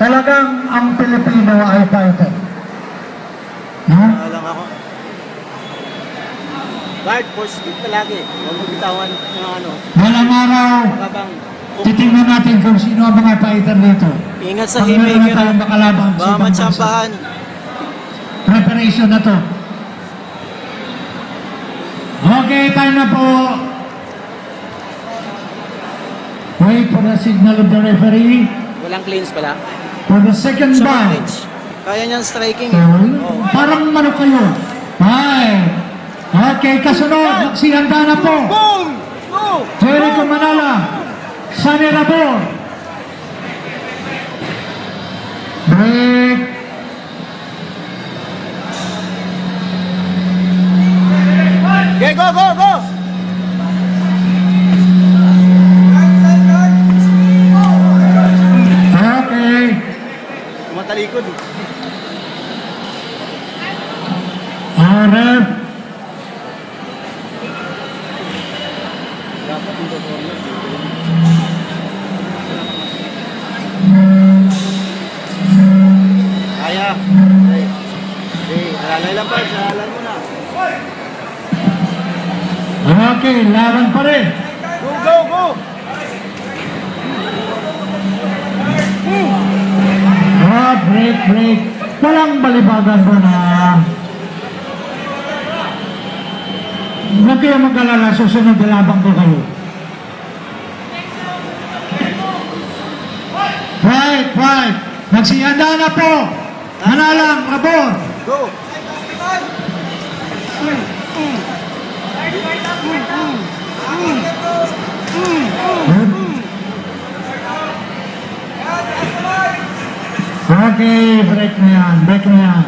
talagang ang Pilipino ay fighter. Ha? Alam ako. Guard, force speed palagi. Huwag mo bitawan ng ano. Walang araw, Habang titingnan natin kung sino ang mga fighter dito. ingat sa Pag meron na haymaker. tayong makalabang sa Baka ibang bansa. matsambahan. Preparation na to. Okay, time na po. Wait for the signal of the referee. Walang cleans pala. For the second Sa down. clinch. Kaya niyang striking eh. Oh, parang manok kayo. Hi. Okay, kasunod. Magsihanda na po. Boom! Go! Jericho Manala. Sunny Rabor. Break. Okay, go, go, go! Okay. Matalikod eh. Ref. Dapat yung corner. Kaya. Okay. Okay, alalay lang pa. Alalay mo na. Okay, laban pa rin. Go, go, go! Break, break. Walang balibagan mo na. Huwag kayo mag-alala, susunod na labang ko kayo. Right, right. Nagsihanda na po. Manalang, Rabor. Go! Okay, break na yan, break na yan.